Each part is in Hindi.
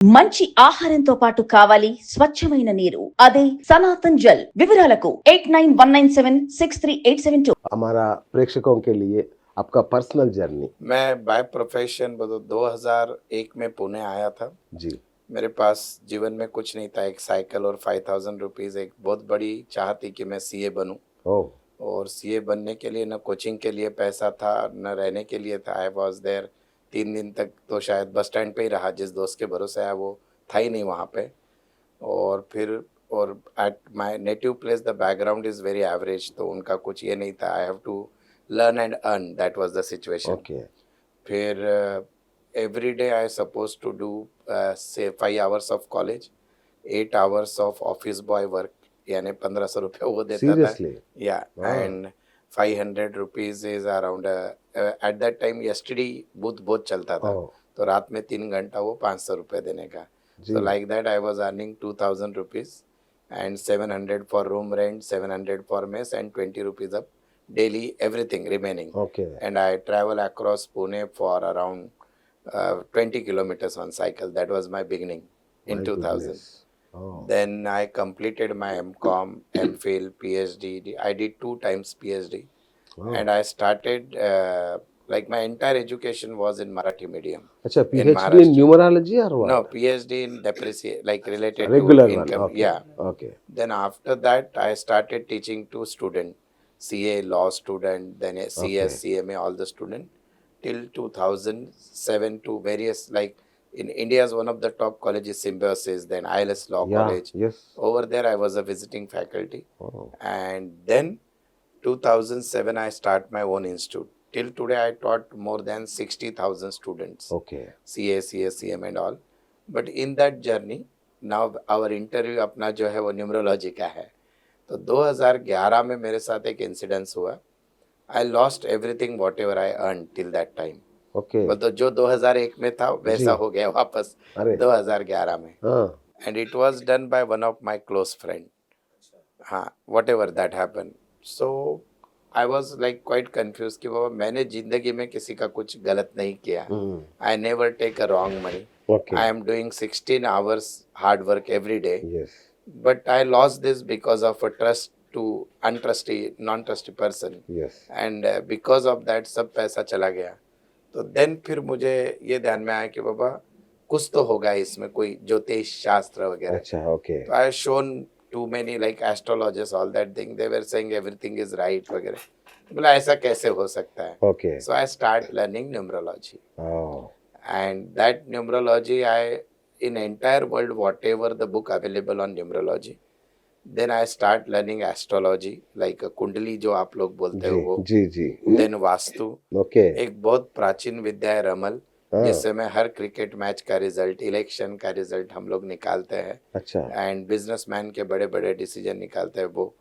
మంచి ఆహారంతో పాటు కావాలి స్వచ్ఛమైన నీరు అదే సనాతన్ జల్ వివరాలకు 8919763872 हमारा प्रेक्षकों के लिए आपका पर्सनल जर्नी। मैं बाय प्रोफेशन 2001 में पुणे आया था। जी। मेरे पास जीवन में कुछ नहीं था, एक साइकिल और 5000 रुपीज़। एक बहुत बड़ी चाह थी कि मैं सीए बनूं, ओह। और सीए बनने के लिए न कोचिंग के लिए पैसा था न रहने के लिए था। आई वॉज देयर 3 दिन तक तो शायद बस स्टैंड पे ही रहा, जिस दोस्त के भरोसे आया वो था ही नहीं वहाँ पे। और फिर और at my native place the background is very average, तो उनका कुछ ये नहीं था। I have to learn and earn, that was the situation. Okay. फिर every day I suppose to do say 5 hours of college, 8 hours of office boy work, यानी 1500 रुपये वो देता था। सीरियसली? या Wow. And 500 rupees is around at that time yesterday बुध बहुत चलता था। ओह। तो रात में 3 घंटा वो 500 रुपये देने का। जी। So like that I was earning 2000 rupees and 700 for room rent, 700 for mess and 20 rupees of daily everything remaining. Okay. And I travel across Pune for around 20 kilometers on cycle. That was my beginning in My 2000. goodness. Oh. Then I completed my MCom, MPhil, PhD. I did 2 times PhD. Wow. And I started like my entire education was in Marathi medium. अच्छा, in PhD in Maharashtra. numerology or what? No, PhD in depreciate, like related Regular to one. income. Okay. Yeah. Okay. Then after that, I started teaching to student, CA law student, then a CS, Okay. CMA, all the student, till 2007 to various, like in India is one of the top colleges, Symbiosis, then ILS Law Yeah. College. Yes. Over there, I was a visiting faculty. Oh. And then 2007, I start my own institute. Till today, I taught more than 60,000 students. Okay. CA, CS, CM and all. But in that journey, now our interview अपना जो है वो न्यूमरोलॉजी का है। तो 2011 में मेरे साथ एक इंसिडेंस हुआ। I lost everything whatever I earned till that time. Okay. मतलब जो 2001 में था वैसा जी। हो गया वापस अरे। 2011 में। हाँ। And it was done by one of my close friend. हाँ, whatever that happened. So I was like quite confused कि बाबा मैंने जिंदगी में किसी का कुछ गलत नहीं किया। I never take a wrong money. Okay. I am doing 16 hours hard work every day. Yes. But I lost this because of a trust to untrusty, non-trusty person. Yes. And because of that सब पैसा चला गया। तो then फिर मुझे ये ध्यान में आया कि बाबा कुछ तो होगा इसमें, कोई ज्योतिष शास्त्र वगैरह। अच्छा, okay. So I have shown too many like astrologers, all that thing. They were saying everything is right वगैरह। बोला ऐसा कैसे हो सकता है? Okay. So I start learning numerology. Oh. And that numerology, I in entire world whatever the book available on numerology, then I start learning astrology, like कुंडली जो आप लोग बोलते हो वो, जी जी। then वास्तु। Okay. एक बहुत प्राचीन विद्या है रमल, हाँ। जिससे मैं हर क्रिकेट मैच का रिजल्ट, इलेक्शन का रिजल्ट हम लोग निकालते हैं। अच्छा। एंड बिजनेसमैन के बड़े बड़े डिसीजन निकालते हैं वो।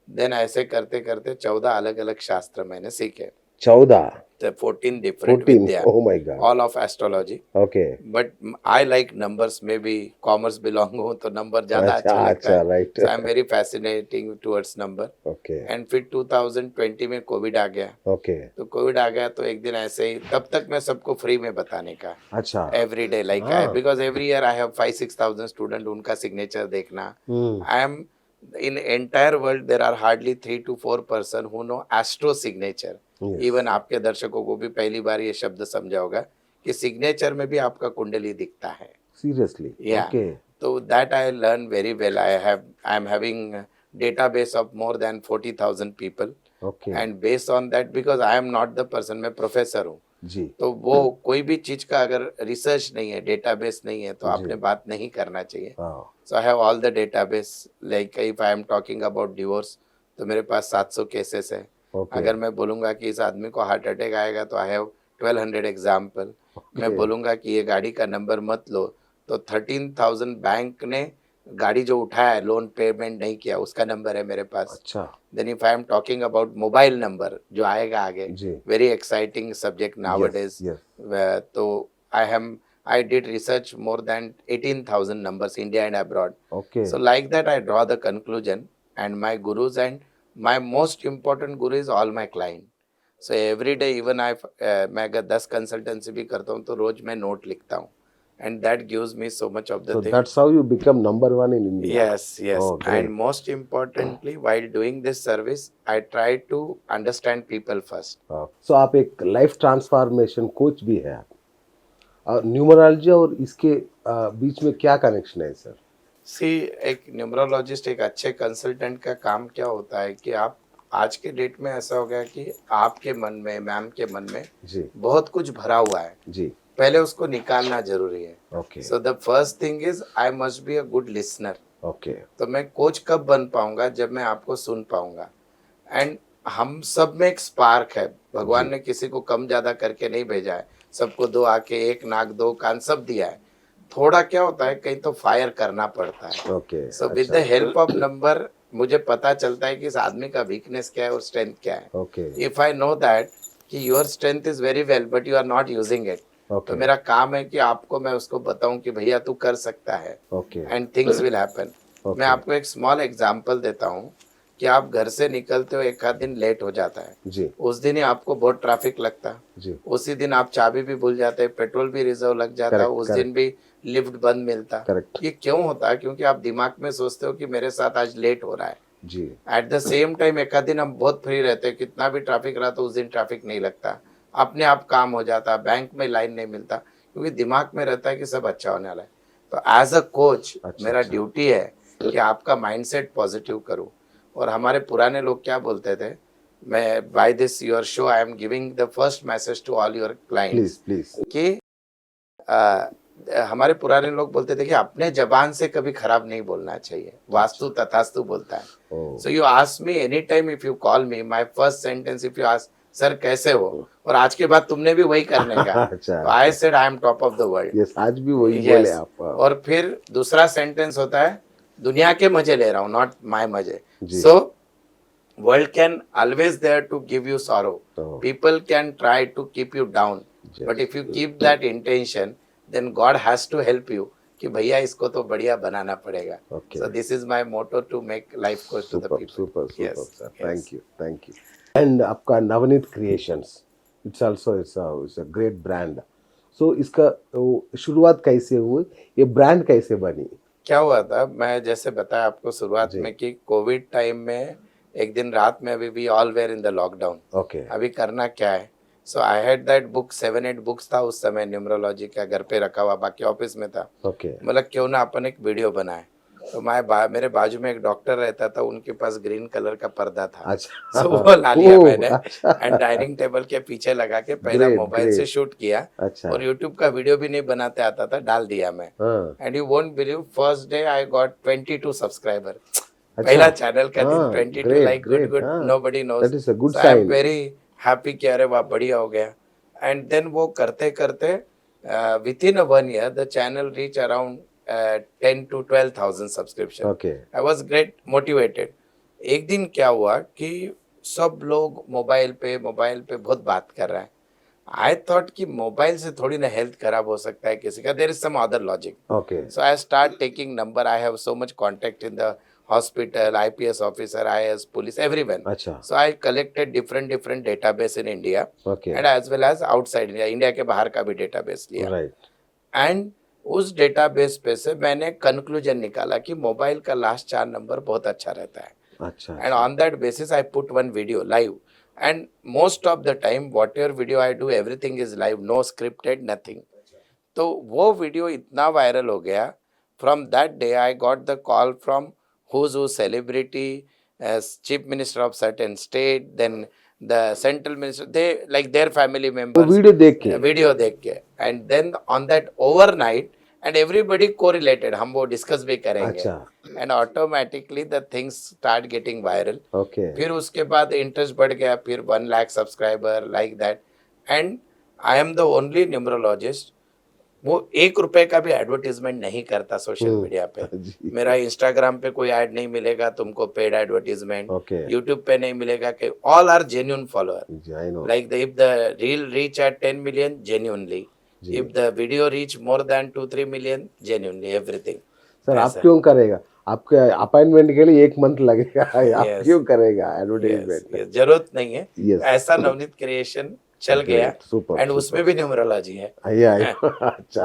देन ऐसे करते करते 14 अलग अलग शास्त्र मैंने सीखे। 14? 14 different 14? vidya, Oh my God. all of astrology. Okay. But I like numbers, maybe commerce belong हूँ तो नंबर ज़्यादा अच्छा लगता अच्छा, है। right. So I'm very fascinating towards number. Okay. And फिर 2020 में कोविड आ गया। Okay. तो कोविड आ गया तो एक दिन ऐसे ही, तब तक मैं सबको फ्री में बताने का। अच्छा। Every day like I, हाँ। because every year I have 5,000-6,000 student, उनका signature देखना। I am in entire world there are hardly 3 to 4 person who know astro signature. Yes. Even आपके दर्शकों को भी पहली बार ये शब्द समझा होगा कि सिग्नेचर में भी आपका कुंडली दिखता है। Seriously? Yeah. Okay. तो that I learn very well. I am having database of more than 40,000 people. Okay. And based on that, because I am not the person, मैं प्रोफेसर हूँ। जी। तो वो कोई भी चीज का अगर रिसर्च नहीं है, डेटाबेस नहीं है, तो आपने बात नहीं करना चाहिए। So I have all the database. Like if I am talking about divorce, तो मेरे पास 700 केसेस है। Okay. अगर मैं बोलूंगा कि इस आदमी को हार्ट अटैक आएगा तो आई हैव 1200 एग्जाम्पल। मैं बोलूंगा कि ये गाड़ी का नंबर मत लो तो 13,000 बैंक ने गाड़ी जो उठाया है, लोन पेमेंट नहीं किया, उसका नंबर है मेरे पास। अच्छा। Then if I am talking about mobile number जो आएगा आगे, वेरी एक्साइटिंग सब्जेक्ट नाउअडेज। तो I did research more than 18,000 numbers, India and abroad. Okay. So like that, I draw the conclusion, and my gurus and my most important guru is all my client. So every day, even मैं अगर 10 कंसल्टेंसी भी करता हूँ तो रोज मैं नोट लिखता हूँ and that gives me so much of the So thing. that's how you become number one in India. Yes, yes. Oh, great. And most importantly, while doing this service, I try to understand people first. So आप एक लाइफ ट्रांसफॉर्मेशन कोच भी है आप, और न्यूमरोलॉजी और इसके बीच में क्या कनेक्शन है सर? सी, एक न्यूमरोलॉजिस्ट, एक अच्छे कंसल्टेंट का काम क्या होता है कि आप आज के डेट में ऐसा हो गया कि आपके मन में, मैम के मन में जी बहुत कुछ भरा हुआ है, जी, पहले उसको निकालना जरूरी है. Okay so the first thing is I must be a good listener. Okay, तो मैं कोच कब बन पाऊंगा? जब मैं आपको सुन पाऊंगा. एंड हम सब में एक स्पार्क है, भगवान ने किसी को कम ज्यादा करके नहीं भेजा है, सबको दो आंखें, एक नाक, दो कान, सब दिया है. थोड़ा क्या होता है, कहीं तो फायर करना पड़ता है. Okay. So with the help of number मुझे पता चलता है कि इस आदमी का वीकनेस क्या है और स्ट्रेंथ क्या है. Okay if I know that कि your strength is very well but you are not using it, तो ओके मेरा काम है कि आपको मैं उसको बताऊं कि भैया तू कर सकता है, okay and things will happen. मैं आपको एक स्मॉल एग्जांपल देता हूँ कि आप घर से निकलते हो, एक आध दिन लेट हो जाता है, जी उस दिन ही आपको बहुत ट्रैफिक लगता है, जी, उसी दिन आप चाबी भी भूल जाते हैं, पेट्रोल भी रिजर्व लग जाता है, Correct, उस correct. दिन भी लिफ्ट बंद मिलता. करेक्ट ये क्यों होता है? क्योंकि आप दिमाग में सोचते हो कि मेरे साथ आज लेट हो रहा है. जी, एट द सेम टाइम एक आध दिन हम बहुत फ्री रहते हैं, कितना भी ट्रैफिक रहा तो उस दिन ट्रैफिक नहीं लगता, अपने आप काम हो जाता, बैंक में लाइन नहीं मिलता, क्योंकि दिमाग में रहता है कि सब अच्छा होने वाला है. तो एज अ कोच मेरा ड्यूटी है कि आपका माइंडसेट पॉजिटिव करूं. और हमारे पुराने लोग क्या बोलते थे, मैं by this your show I am giving the first message to all your clients please please, कि हमारे पुराने लोग बोलते थे कि अपने जबान से कभी खराब नहीं बोलना चाहिए, वास्तु तथास्तु बोलता है. So you ask me any time, if you call me, my first sentence if you ask sir कैसे हो, और आज के बाद तुमने भी वही करने का. अच्छा, तो I said I am top of the world. Yes, आज भी वही Yes. बोले आप. और फिर दूसरा सेंटेंस होता है, दुनिया के मजे ले रहा हूँ, नॉट माय मजे. जी. So world can always there to give you sorrow, Oh. People can try to keep you down, Yes. But if you keep that intention then God has to help you कि भैया इसको तो बढ़िया बनाना पड़ेगा. Okay. So this is my motto to make life coach to the super people. Super super Yes, sir, yes. Thank you thank you. And आपका Navneet creations, it's also it's a great brand. So इसका शुरुआत कैसे हुई, ये ब्रांड कैसे बनी? क्या हुआ था, मैं जैसे बताया आपको शुरुआत जी. में कि कोविड टाइम में एक दिन रात में, अभी we all were in the lockdown, okay अभी करना क्या है. So I had that book, 7-8 books था उस समय न्यूमरोलॉजी का, घर पे रखा हुआ, बाकी ऑफिस में था. ओके मतलब क्यों ना अपन एक वीडियो बनाए. तो मेरे बाजू में एक डॉक्टर रहता था, उनके पास ग्रीन कलर का पर्दा था, अच्छा, सो वो ला लिया ओह, मैंने, अच्छा. एंड डाइनिंग टेबल के पीछे लगा के पहला Great, मोबाइल से great. शूट किया, अच्छा, और यूट्यूब का वीडियो भी नहीं बनाते आता था, डाल दिया मैं. हाँ, and you won't believe, first day I got 22 subscriber. अच्छा. पहला चैनल का दिन, हाँ, 22 great, like good great, good, हाँ. Nobody knows. That is a good So I am sign. very happy कि अरे वाह बढ़िया हो गया. एंड देन वो करते करते with in 1 year the channel reach around 10 to 12,000 subscription. Okay I was great motivated. एक दिन क्या हुआ कि सब लोग मोबाइल पे बहुत बात कर रहा है. आई थॉट कि मोबाइल से थोड़ी ना हेल्थ खराब हो सकता है किसी का, there is some other logic. Okay So I start taking number. I have so much contact in the hospital, IPS officer, IAS, police, everyone. अच्छा, So I collected different database in India okay and as well as outside India. India के बाहर का भी database लिया. राइट, And उस database पे से मैंने conclusion निकाला कि मोबाइल का लास्ट 4 नंबर बहुत अच्छा रहता है. अच्छा, And on that basis I put one video live. And most of the time whatever video I do, everything is live, no scripted, nothing. तो वो वीडियो इतना वायरल हो गया. From that day I got the call from who's who celebrity, as chief minister of certain state, then the central minister, they like their family तो members, वीडियो देख के, वीडियो देख के. And then on that overnight and everybody correlated, हम वो डिस्कस भी करेंगे. अच्छा, and automatically the things start getting viral. Okay, फिर उसके बाद इंटरेस्ट बढ़ गया, फिर 1 lakh subscriber like that. And I am the only numerologist, वो 1 रुपए का भी एडवर्टीजमेंट नहीं करता सोशल मीडिया पे. जी, मेरा इंस्टाग्राम पे कोई ऐड नहीं मिलेगा तुमको, पेड एडवर्टीजमेंट. ओके, यूट्यूब पे नहीं मिलेगा कि ऑल आर जेन्युइन फॉलोअर. जी, I know, Like if the reel reach at 10 million, genuinely. जी. If the video reach more than 2-3 million, genuinely everything. Sir आप ऐसा. क्यों करेगा? आपके अपॉइंटमेंट के लिए 1 मंथ लगेगा, आप Yes. क्यों करेगा Yes, एडवर्टाइजमेंट? yes, जरूरत नहीं है. Yes. ऐसा नवनीत क्रिएशन चल गया. सुपर, एंड उसमें भी न्यूमरोलॉजी है. अच्छा,